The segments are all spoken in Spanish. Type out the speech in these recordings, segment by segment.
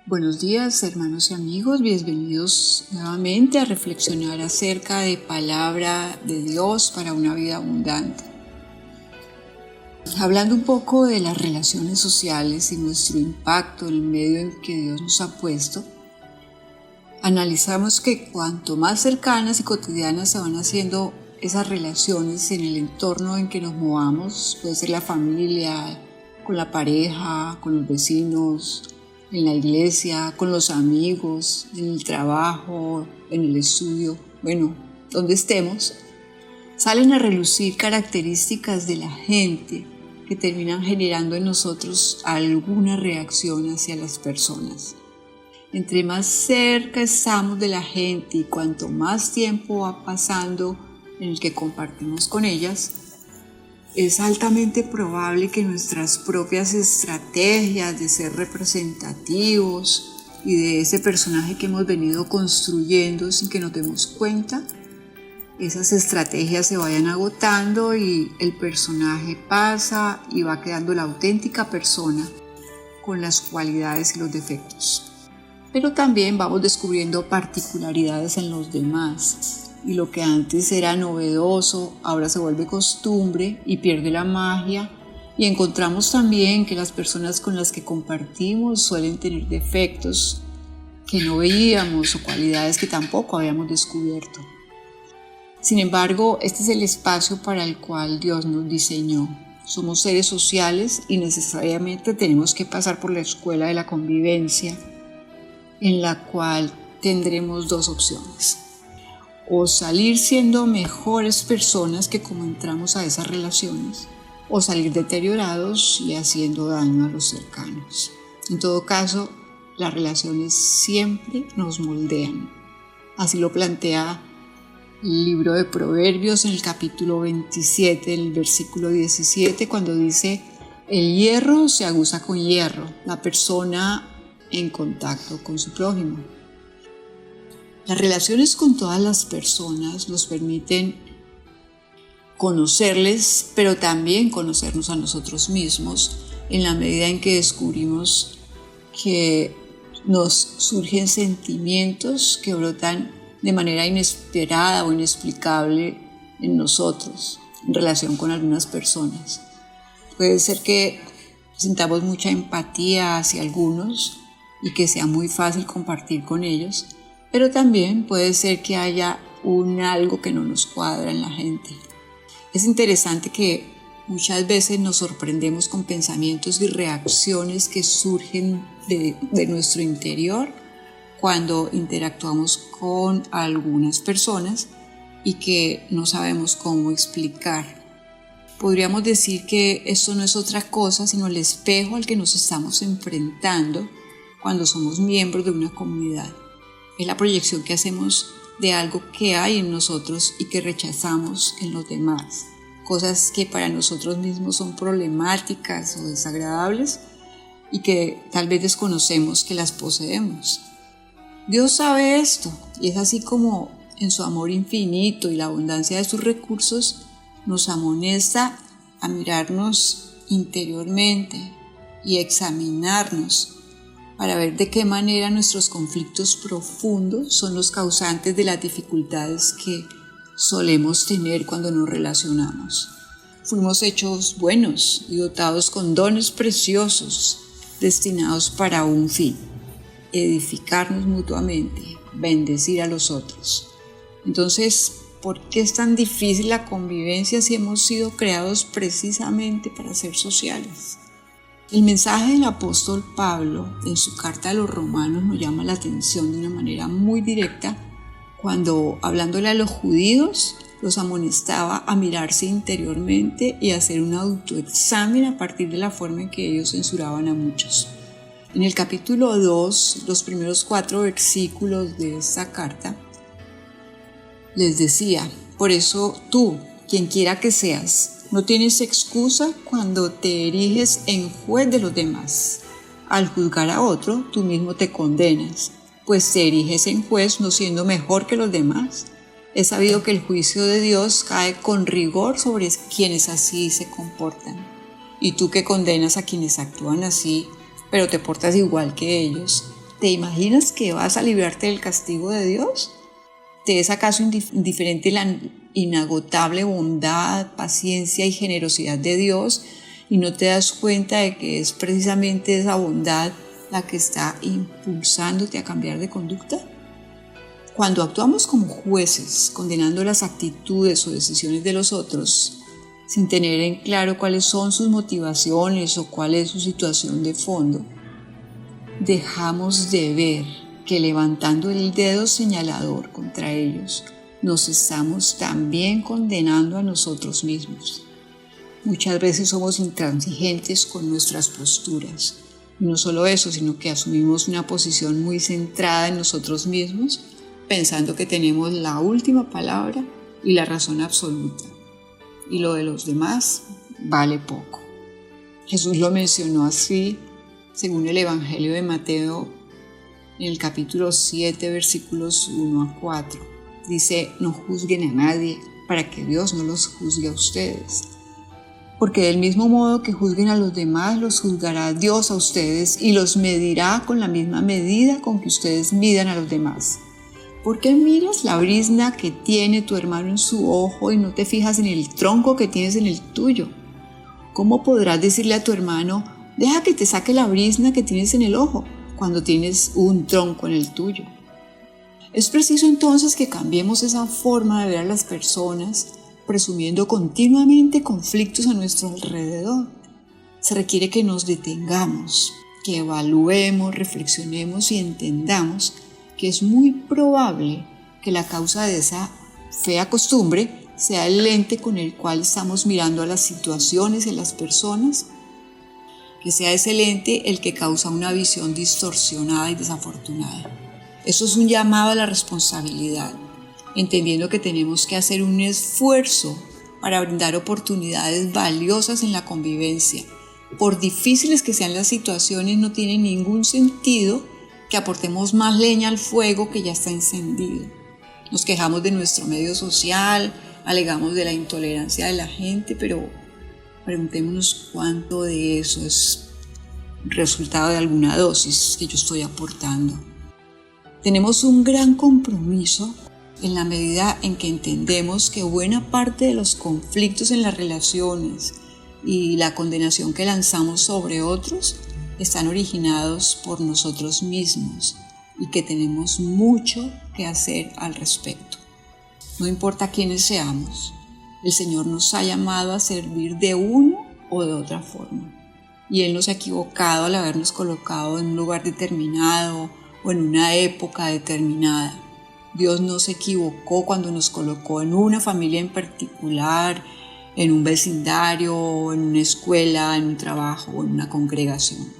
Buenos días, hermanos y amigos, bienvenidos nuevamente a reflexionar acerca de palabra de Dios para una vida abundante. Hablando un poco de las relaciones sociales y nuestro impacto en el medio en que Dios nos ha puesto, analizamos que cuanto más cercanas y cotidianas se van haciendo esas relaciones en el entorno en que nos movamos, puede ser la familia, con la pareja, con los vecinos, en la iglesia, con los amigos, en el trabajo, en el estudio, donde estemos, salen a relucir características de la gente que terminan generando en nosotros alguna reacción hacia las personas. Entre más cerca estamos de la gente y cuanto más tiempo va pasando en el que compartimos con ellas, es altamente probable que nuestras propias estrategias de ser representativos y de ese personaje que hemos venido construyendo sin que nos demos cuenta, esas estrategias se vayan agotando y el personaje pasa y va quedando la auténtica persona con las cualidades y los defectos. Pero también vamos descubriendo particularidades en los demás. Y lo que antes era novedoso, ahora se vuelve costumbre y pierde la magia. Y encontramos también que las personas con las que compartimos suelen tener defectos que no veíamos o cualidades que tampoco habíamos descubierto. Sin embargo, este es el espacio para el cual Dios nos diseñó. Somos seres sociales y necesariamente tenemos que pasar por la escuela de la convivencia, en la cual tendremos dos opciones. O salir siendo mejores personas que como entramos a esas relaciones, o salir deteriorados y haciendo daño a los cercanos. En todo caso, las relaciones siempre nos moldean. Así lo plantea el libro de Proverbios en el capítulo 27, en el versículo 17, cuando dice: el hierro se aguza con hierro, la persona en contacto con su prójimo. Las relaciones con todas las personas nos permiten conocerles, pero también conocernos a nosotros mismos en la medida en que descubrimos que nos surgen sentimientos que brotan de manera inesperada o inexplicable en nosotros en relación con algunas personas. Puede ser que sintamos mucha empatía hacia algunos y que sea muy fácil compartir con ellos, pero también puede ser que haya algo que no nos cuadra en la gente. Es interesante que muchas veces nos sorprendemos con pensamientos y reacciones que surgen de nuestro interior cuando interactuamos con algunas personas y que no sabemos cómo explicar. Podríamos decir que esto no es otra cosa sino el espejo al que nos estamos enfrentando cuando somos miembros de una comunidad. Es la proyección que hacemos de algo que hay en nosotros y que rechazamos en los demás. Cosas que para nosotros mismos son problemáticas o desagradables y que tal vez desconocemos que las poseemos. Dios sabe esto y es así como en su amor infinito y la abundancia de sus recursos nos amonesta a mirarnos interiormente y examinarnos para ver de qué manera nuestros conflictos profundos son los causantes de las dificultades que solemos tener cuando nos relacionamos. Fuimos hechos buenos y dotados con dones preciosos destinados para un fin: edificarnos mutuamente, bendecir a los otros. Entonces, ¿por qué es tan difícil la convivencia si hemos sido creados precisamente para ser sociales? El mensaje del apóstol Pablo en su carta a los romanos nos llama la atención de una manera muy directa cuando, hablándole a los judíos, los amonestaba a mirarse interiormente y a hacer un autoexamen a partir de la forma en que ellos censuraban a muchos. En el capítulo 2, los primeros 4 versículos de esta carta, les decía: por eso tú, quien quiera que seas, no tienes excusa cuando te eriges en juez de los demás. Al juzgar a otro, tú mismo te condenas, pues te eriges en juez no siendo mejor que los demás. Es sabido que el juicio de Dios cae con rigor sobre quienes así se comportan. Y tú que condenas a quienes actúan así, pero te portas igual que ellos, ¿Te imaginas que vas a librarte del castigo de Dios? ¿Te es acaso indiferente la inagotable bondad, paciencia y generosidad de Dios y no te das cuenta de que es precisamente esa bondad la que está impulsándote a cambiar de conducta? Cuando actuamos como jueces, condenando las actitudes o decisiones de los otros, sin tener en claro cuáles son sus motivaciones o cuál es su situación de fondo, dejamos de ver que levantando el dedo señalador contra ellos, nos estamos también condenando a nosotros mismos. Muchas veces somos intransigentes con nuestras posturas. Y no solo eso, sino que asumimos una posición muy centrada en nosotros mismos, pensando que tenemos la última palabra y la razón absoluta. Y lo de los demás vale poco. Jesús lo mencionó así, según el Evangelio de Mateo, en el capítulo 7, versículos 1 a 4. Dice, no juzguen a nadie para que Dios no los juzgue a ustedes. Porque del mismo modo que juzguen a los demás, los juzgará Dios a ustedes y los medirá con la misma medida con que ustedes midan a los demás. ¿Por qué miras la brizna que tiene tu hermano en su ojo y no te fijas en el tronco que tienes en el tuyo? ¿Cómo podrás decirle a tu hermano, deja que te saque la brizna que tienes en el ojo, cuando tienes un tronco en el tuyo? Es preciso entonces que cambiemos esa forma de ver a las personas, presumiendo continuamente conflictos a nuestro alrededor. Se requiere que nos detengamos, que evaluemos, reflexionemos y entendamos que es muy probable que la causa de esa fea costumbre sea el lente con el cual estamos mirando a las situaciones y a las personas, que sea ese lente el que causa una visión distorsionada y desafortunada. Eso es un llamado a la responsabilidad, entendiendo que tenemos que hacer un esfuerzo para brindar oportunidades valiosas en la convivencia. Por difíciles que sean las situaciones, no tiene ningún sentido que aportemos más leña al fuego que ya está encendido. Nos quejamos de nuestro medio social, alegamos de la intolerancia de la gente, pero preguntémonos cuánto de eso es resultado de alguna dosis que yo estoy aportando. Tenemos un gran compromiso en la medida en que entendemos que buena parte de los conflictos en las relaciones y la condenación que lanzamos sobre otros están originados por nosotros mismos y que tenemos mucho que hacer al respecto. No importa quiénes seamos, el Señor nos ha llamado a servir de una o de otra forma. Y Él no se ha equivocado al habernos colocado en un lugar determinado o en una época determinada. Dios no se equivocó cuando nos colocó en una familia en particular, en un vecindario, en una escuela, en un trabajo o en una congregación.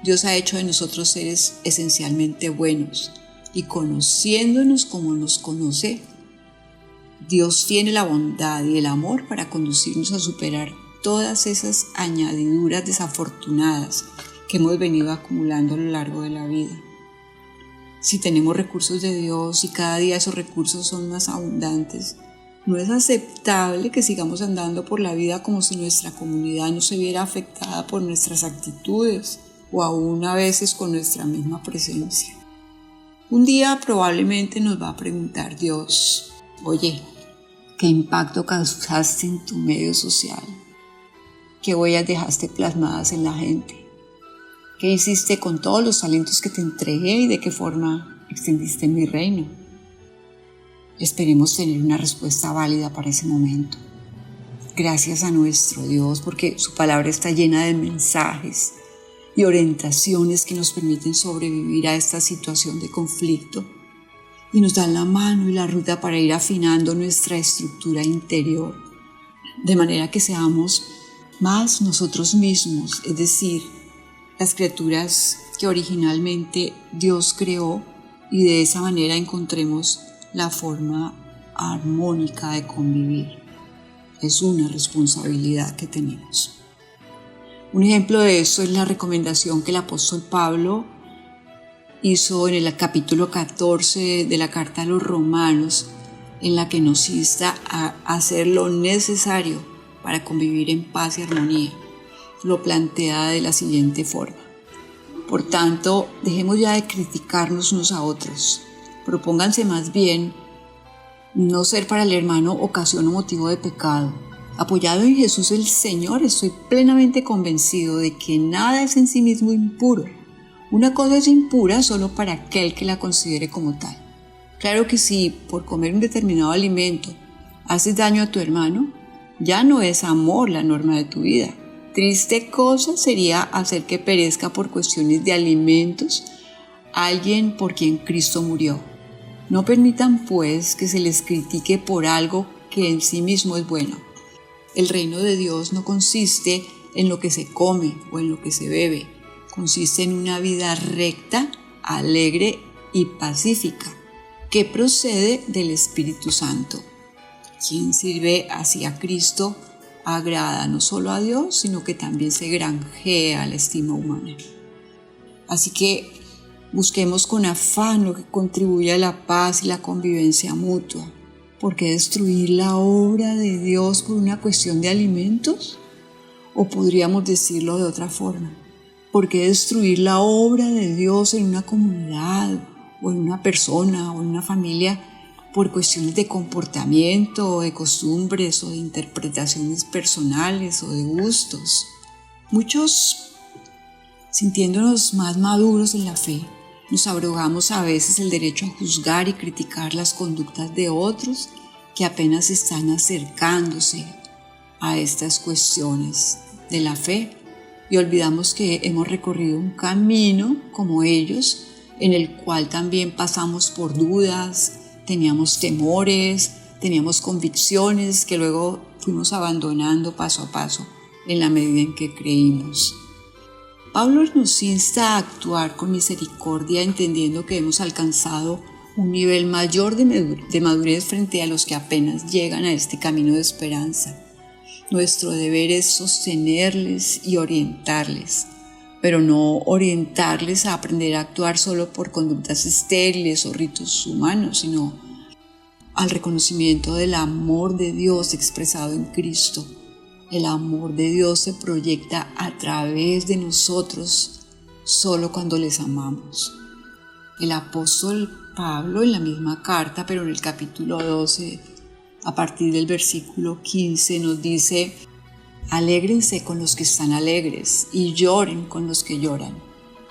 Dios ha hecho de nosotros seres esencialmente buenos y conociéndonos como nos conoce, Dios tiene la bondad y el amor para conducirnos a superar todas esas añadiduras desafortunadas que hemos venido acumulando a lo largo de la vida. Si tenemos recursos de Dios y cada día esos recursos son más abundantes, no es aceptable que sigamos andando por la vida como si nuestra comunidad no se viera afectada por nuestras actitudes o aún a veces con nuestra misma presencia. Un día probablemente nos va a preguntar Dios, oye, ¿qué impacto causaste en tu medio social? ¿Qué huellas dejaste plasmadas en la gente? ¿Qué hiciste con todos los talentos que te entregué y de qué forma extendiste mi reino? Esperemos tener una respuesta válida para ese momento. Gracias a nuestro Dios porque su palabra está llena de mensajes y orientaciones que nos permiten sobrevivir a esta situación de conflicto y nos dan la mano y la ruta para ir afinando nuestra estructura interior, de manera que seamos más nosotros mismos, es decir, las criaturas que originalmente Dios creó, y de esa manera encontremos la forma armónica de convivir. Es una responsabilidad que tenemos. Un ejemplo de eso es la recomendación que el apóstol Pablo hizo en el capítulo 14 de la carta a los Romanos, en la que nos insta a hacer lo necesario para convivir en paz y armonía. Lo plantea de la siguiente forma. Por tanto, dejemos ya de criticarnos unos a otros. Propónganse más bien no ser para el hermano ocasión o motivo de pecado. Apoyado en Jesús el Señor, estoy plenamente convencido de que nada es en sí mismo impuro. Una cosa es impura solo para aquel que la considere como tal. Claro que si por comer un determinado alimento haces daño a tu hermano, ya no es amor la norma de tu vida. Triste cosa sería hacer que perezca por cuestiones de alimentos alguien por quien Cristo murió. No permitan, pues, que se les critique por algo que en sí mismo es bueno. El reino de Dios no consiste en lo que se come o en lo que se bebe. Consiste en una vida recta, alegre y pacífica, que procede del Espíritu Santo. Quien sirve así a Cristo agrada no solo a Dios, sino que también se granjea la estima humana. Así que busquemos con afán lo que contribuye a la paz y la convivencia mutua. ¿Por qué destruir la obra de Dios por una cuestión de alimentos? O podríamos decirlo de otra forma. ¿Por qué destruir la obra de Dios en una comunidad o en una persona o en una familia por cuestiones de comportamiento, o de costumbres o de interpretaciones personales o de gustos? Muchos, sintiéndonos más maduros en la fe, nos abrogamos a veces el derecho a juzgar y criticar las conductas de otros que apenas están acercándose a estas cuestiones de la fe y olvidamos que hemos recorrido un camino como ellos en el cual también pasamos por dudas, teníamos temores, teníamos convicciones que luego fuimos abandonando paso a paso en la medida en que creímos. Pablo nos insta a actuar con misericordia, entendiendo que hemos alcanzado un nivel mayor de madurez frente a los que apenas llegan a este camino de esperanza. Nuestro deber es sostenerles y orientarles, pero no orientarles a aprender a actuar solo por conductas estériles o ritos humanos, sino al reconocimiento del amor de Dios expresado en Cristo. El amor de Dios se proyecta a través de nosotros solo cuando les amamos. El apóstol Pablo en la misma carta, pero en el capítulo 12, a partir del versículo 15, nos dice: alégrense con los que están alegres y lloren con los que lloran.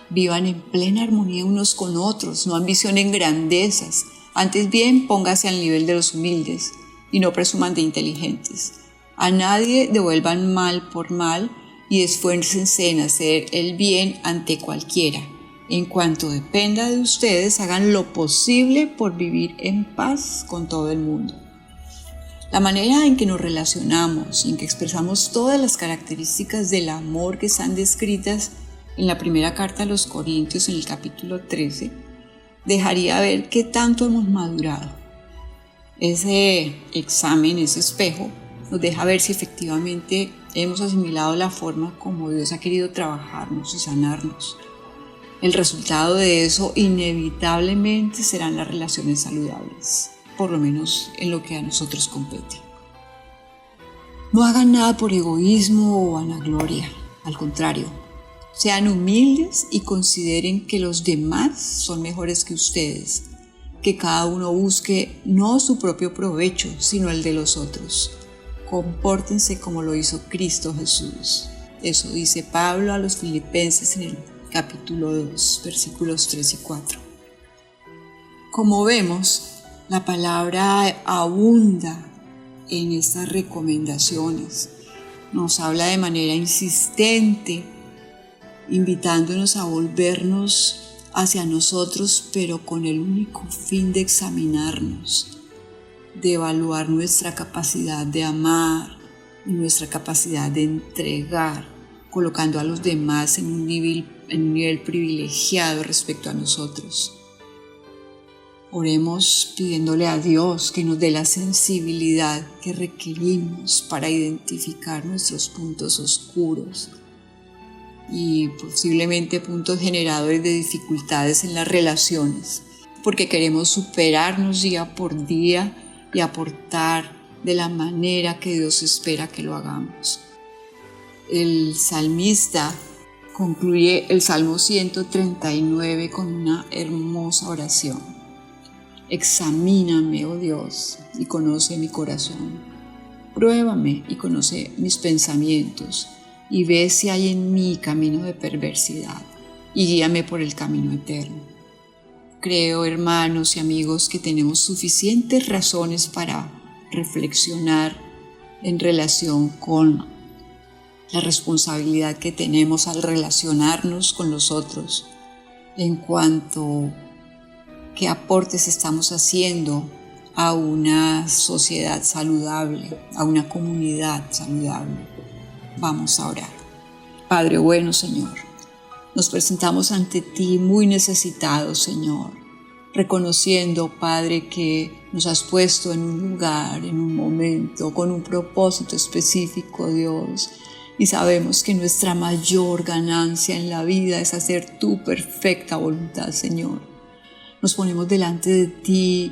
Vivan en plena armonía unos con otros, no ambicionen grandezas, antes bien póngase al nivel de los humildes y no presuman de inteligentes. A nadie devuelvan mal por mal y esfuércense en hacer el bien ante cualquiera. En cuanto dependa de ustedes, hagan lo posible por vivir en paz con todo el mundo. La manera en que nos relacionamos y en que expresamos todas las características del amor que están descritas en la primera carta a los Corintios en el capítulo 13 dejaría ver qué tanto hemos madurado. Ese examen, ese espejo, nos deja ver si efectivamente hemos asimilado la forma como Dios ha querido trabajarnos y sanarnos. El resultado de eso inevitablemente serán las relaciones saludables, por lo menos en lo que a nosotros compete. No hagan nada por egoísmo o vanagloria, al contrario, sean humildes y consideren que los demás son mejores que ustedes, que cada uno busque no su propio provecho, sino el de los otros. Compórtense como lo hizo Cristo Jesús. Eso dice Pablo a los Filipenses en el capítulo 2, versículos 3 y 4. Como vemos, la palabra abunda en estas recomendaciones. Nos habla de manera insistente, invitándonos a volvernos hacia nosotros, pero con el único fin de examinarnos, de evaluar nuestra capacidad de amar y nuestra capacidad de entregar, colocando a los demás en un nivel privilegiado respecto a nosotros. Oremos pidiéndole a Dios que nos dé la sensibilidad que requerimos para identificar nuestros puntos oscuros y posiblemente puntos generadores de dificultades en las relaciones, porque queremos superarnos día por día y aportar de la manera que Dios espera que lo hagamos. El salmista concluye el Salmo 139 con una hermosa oración. Examíname, oh Dios, y conoce mi corazón. Pruébame y conoce mis pensamientos, y ve si hay en mí camino de perversidad, y guíame por el camino eterno. Creo, hermanos y amigos, que tenemos suficientes razones para reflexionar en relación con la responsabilidad que tenemos al relacionarnos con los otros, en cuanto a qué aportes estamos haciendo a una sociedad saludable, a una comunidad saludable. Vamos a orar. Padre bueno, Señor, nos presentamos ante ti muy necesitados, Señor, reconociendo, Padre, que nos has puesto en un lugar, en un momento, con un propósito específico, Dios. Y sabemos que nuestra mayor ganancia en la vida es hacer tu perfecta voluntad, Señor. Nos ponemos delante de ti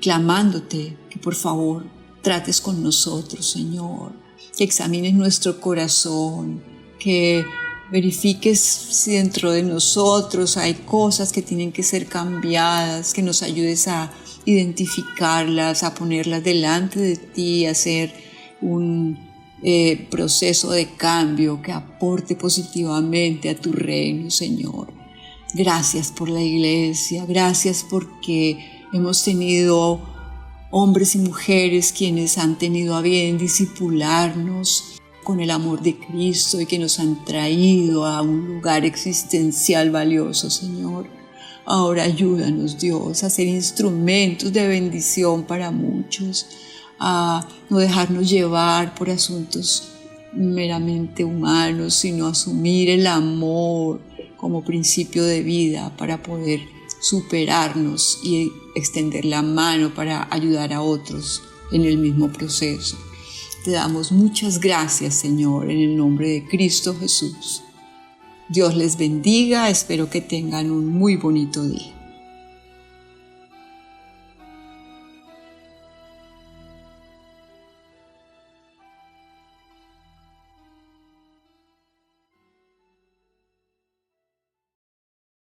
clamándote que por favor trates con nosotros, Señor, que examines nuestro corazón, que verifiques si dentro de nosotros hay cosas que tienen que ser cambiadas, que nos ayudes a identificarlas, a ponerlas delante de ti, a hacer un proceso de cambio que aporte positivamente a tu reino, Señor. Gracias por la iglesia, gracias porque hemos tenido hombres y mujeres quienes han tenido a bien discipularnos con el amor de Cristo y que nos han traído a un lugar existencial valioso, Señor. Ahora ayúdanos, Dios, a ser instrumentos de bendición para muchos, a no dejarnos llevar por asuntos meramente humanos, sino asumir el amor como principio de vida para poder superarnos y extender la mano para ayudar a otros en el mismo proceso. Te damos muchas gracias, Señor, en el nombre de Cristo Jesús. Dios les bendiga, espero que tengan un muy bonito día.